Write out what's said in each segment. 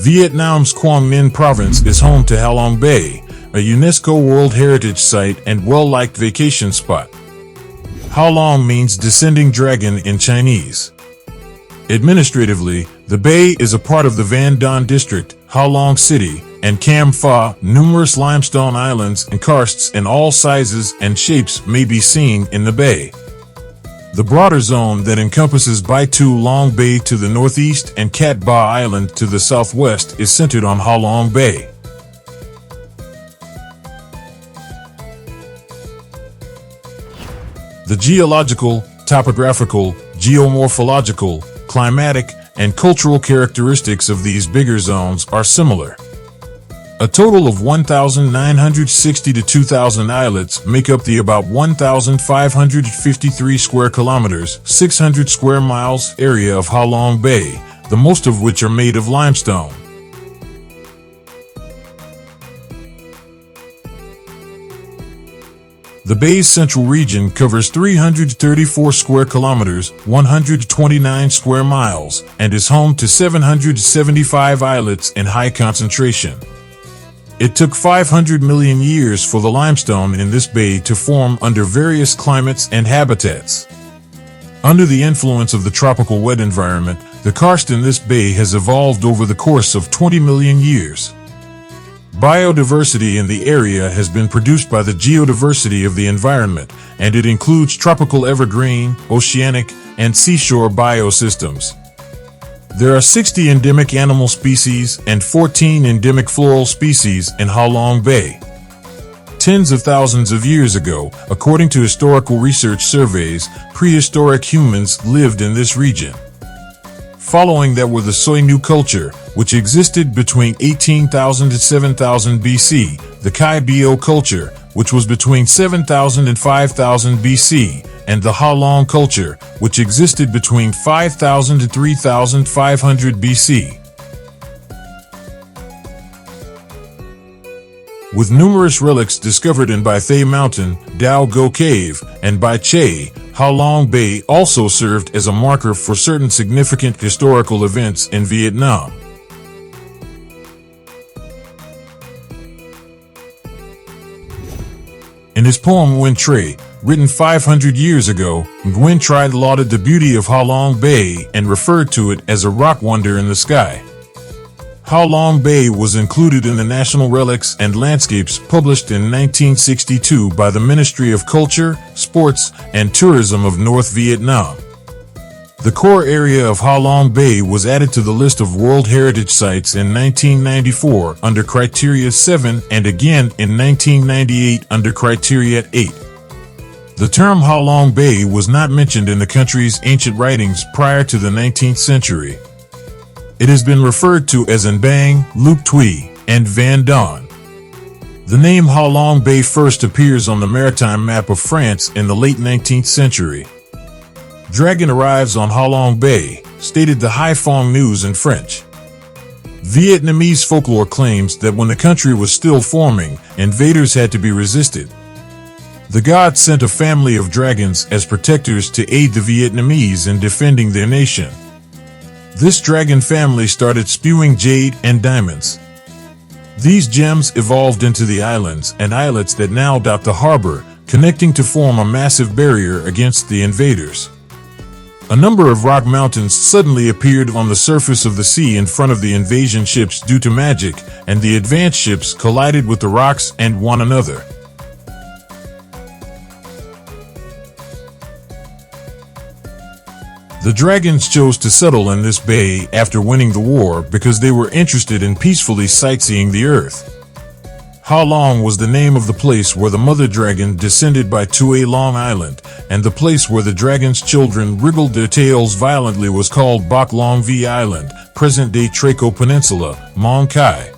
Vietnam's Quang Ninh province is home to Ha Long Bay, a UNESCO World Heritage Site and well-liked vacation spot. Ha Long means descending dragon in Chinese. Administratively, the bay is a part of the Van Don district, Ha Long City, and Cam Pha. Numerous limestone islands and karsts in all sizes and shapes may be seen in the bay. The broader zone that encompasses Bai Tu Long Bay to the northeast and Cat Ba Island to the southwest is centered on Ha Long Bay. The geological, topographical, geomorphological, climatic, and cultural characteristics of these bigger zones are similar. A total of 1,960 to 2,000 islets make up the about 1,553 square kilometers, 600 square miles area of Ha Long Bay, the most of which are made of limestone. The bay's central region covers 334 square kilometers, 129 square miles, and is home to 775 islets in high concentration. It took 500 million years for the limestone in this bay to form under various climates and habitats. Under the influence of the tropical wet environment, the karst in this bay has evolved over the course of 20 million years. Biodiversity in the area has been produced by the geodiversity of the environment, and it includes tropical evergreen, oceanic, and seashore biosystems. There are 60 endemic animal species and 14 endemic floral species in Ha Long Bay. Tens of thousands of years ago, according to historical research surveys, prehistoric humans lived in this region. Following that were the Soy-Nu culture, which existed between 18,000 to 7,000 BC, the Kai-Bio culture, which was between 7,000 and 5,000 BC, and the Ha Long culture, which existed between 5,000 to 3,500 BC. With numerous relics discovered in Bai Thay Mountain, Dao Go Cave, and Bai Che, Ha Long Bay also served as a marker for certain significant historical events in Vietnam. In his poem Nguyen Tre, written 500 years ago, Nguyen Tre lauded the beauty of Ha Long Bay and referred to it as a rock wonder in the sky. Ha Long Bay was included in the National Relics and Landscapes published in 1962 by the Ministry of Culture, Sports, and Tourism of North Vietnam. The core area of Ha Long Bay was added to the list of World Heritage Sites in 1994 under Criteria 7 and again in 1998 under Criteria 8. The term Ha Long Bay was not mentioned in the country's ancient writings prior to the 19th century. It has been referred to as An Bang, Luc Thuy, and Van Don. The name Ha Long Bay first appears on the maritime map of France in the late 19th century. Dragon arrives on Ha Long Bay, stated the Hai Phong News in French. Vietnamese folklore claims that when the country was still forming, invaders had to be resisted. The gods sent a family of dragons as protectors to aid the Vietnamese in defending their nation. This dragon family started spewing jade and diamonds. These gems evolved into the islands and islets that now dot the harbor, connecting to form a massive barrier against the invaders. A number of rock mountains suddenly appeared on the surface of the sea in front of the invasion ships due to magic, and the advanced ships collided with the rocks and one another. The dragons chose to settle in this bay after winning the war because they were interested in peacefully sightseeing the earth. Ha Long was the name of the place where the mother dragon descended by Tue Long Island, and the place where the dragon's children wriggled their tails violently was called Bok Long V Island, present-day Traco Peninsula, Mong Kai.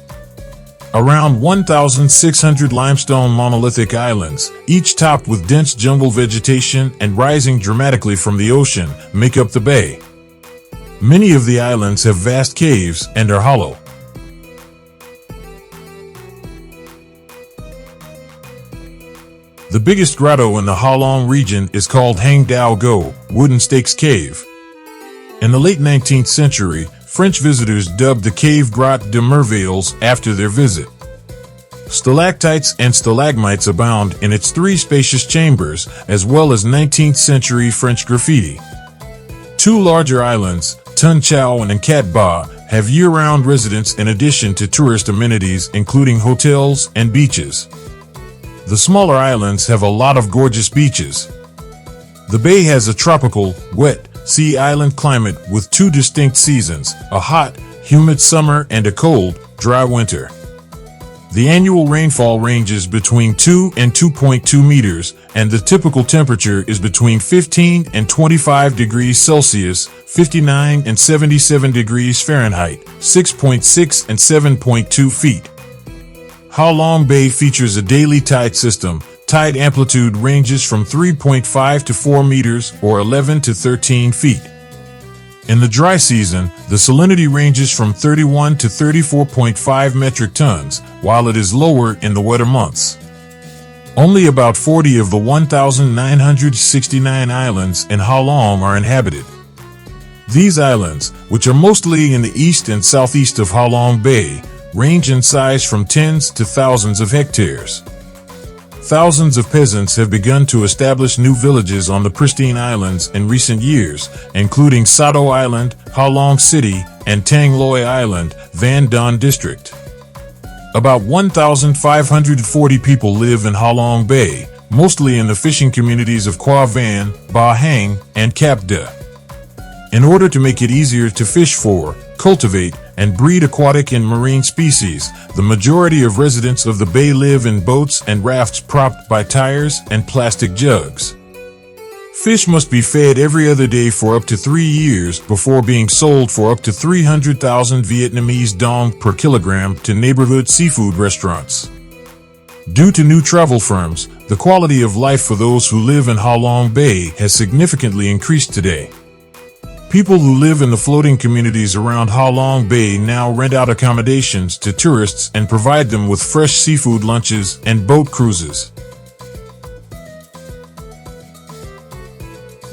Around 1,600 limestone monolithic islands, each topped with dense jungle vegetation and rising dramatically from the ocean, make up the bay. Many of the islands have vast caves and are hollow. The biggest grotto in the Ha Long region is called Hang Dao Go, Wooden Stakes Cave. In the late 19th century, French visitors dubbed the cave Grotte de Merveilles after their visit. Stalactites and stalagmites abound in its 3 spacious chambers, as well as 19th century French graffiti. 2 larger islands, Tun Chau and Cat Ba, have year-round residents in addition to tourist amenities including hotels and beaches. The smaller islands have a lot of gorgeous beaches. The bay has a tropical, wet, sea island climate with 2 distinct seasons, a hot, humid summer and a cold, dry winter. The annual rainfall ranges between 2 and 2.2 meters, and the typical temperature is between 15 and 25 degrees Celsius, 59 and 77 degrees Fahrenheit, 6.6 and 7.2 feet. Ha Long Bay features a daily tide system. Tide amplitude ranges from 3.5 to 4 meters or 11 to 13 feet. In the dry season, the salinity ranges from 31 to 34.5 metric tons, while it is lower in the wetter months. Only about 40 of the 1,969 islands in Ha Long are inhabited. These islands, which are mostly in the east and southeast of Ha Long Bay, range in size from tens to thousands of hectares. Thousands of peasants have begun to establish new villages on the pristine islands in recent years, including Sato Island, Ha Long City, and Tang Loi Island, Van Don District. About 1,540 people live in Ha Long Bay, mostly in the fishing communities of Qua Van, Ba Hang, and Cap De. In order to make it easier to fish for, cultivate, and breed aquatic and marine species, the majority of residents of the bay live in boats and rafts propped by tires and plastic jugs. Fish must be fed every other day for up to 3 years before being sold for up to 300,000 Vietnamese dong per kilogram to neighborhood seafood restaurants. Due to new travel firms, the quality of life for those who live in Ha Long Bay has significantly increased today. People who live in the floating communities around Ha Long Bay now rent out accommodations to tourists and provide them with fresh seafood lunches and boat cruises.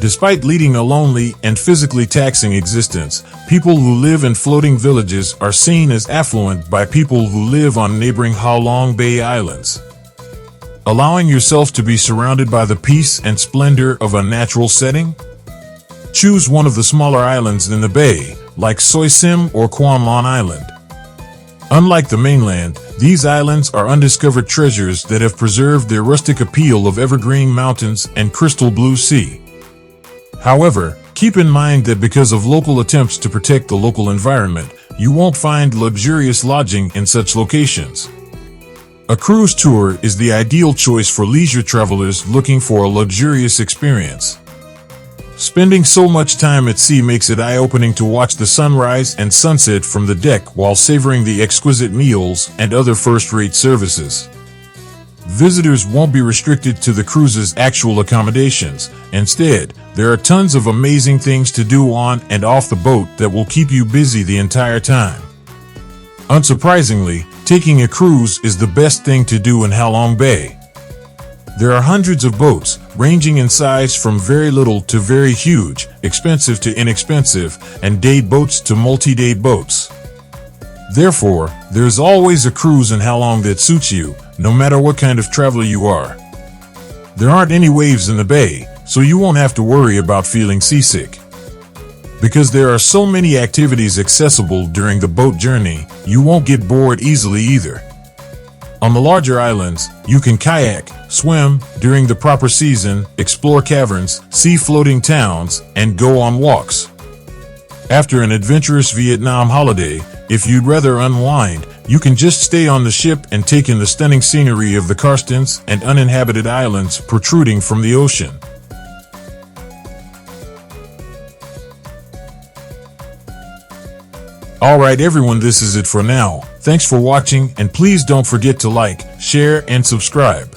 Despite leading a lonely and physically taxing existence, people who live in floating villages are seen as affluent by people who live on neighboring Ha Long Bay islands. Allowing yourself to be surrounded by the peace and splendor of a natural setting? Choose one of the smaller islands in the bay, like Soi Sim or Quan Lon Island. Unlike the mainland, these islands are undiscovered treasures that have preserved their rustic appeal of evergreen mountains and crystal blue sea. However, keep in mind that because of local attempts to protect the local environment, you won't find luxurious lodging in such locations. A cruise tour is the ideal choice for leisure travelers looking for a luxurious experience. Spending so much time at sea makes it eye-opening to watch the sunrise and sunset from the deck while savoring the exquisite meals and other first-rate services. Visitors won't be restricted to the cruise's actual accommodations. Instead, there are tons of amazing things to do on and off the boat that will keep you busy the entire time. Unsurprisingly, taking a cruise is the best thing to do in Ha Long Bay. There are hundreds of boats, ranging in size from very little to very huge, expensive to inexpensive, and day boats to multi-day boats. Therefore, there's always a cruise in Ha Long that suits you, no matter what kind of traveler you are. There aren't any waves in the bay, so you won't have to worry about feeling seasick. Because there are so many activities accessible during the boat journey, you won't get bored easily either. On the larger islands, you can kayak, swim during the proper season, explore caverns, see floating towns, and go on walks. After an adventurous Vietnam holiday, if you'd rather unwind, you can just stay on the ship and take in the stunning scenery of the karstens and uninhabited islands protruding from the ocean. Alright everyone, this is it for now. Thanks for watching, and please don't forget to like, share, and subscribe.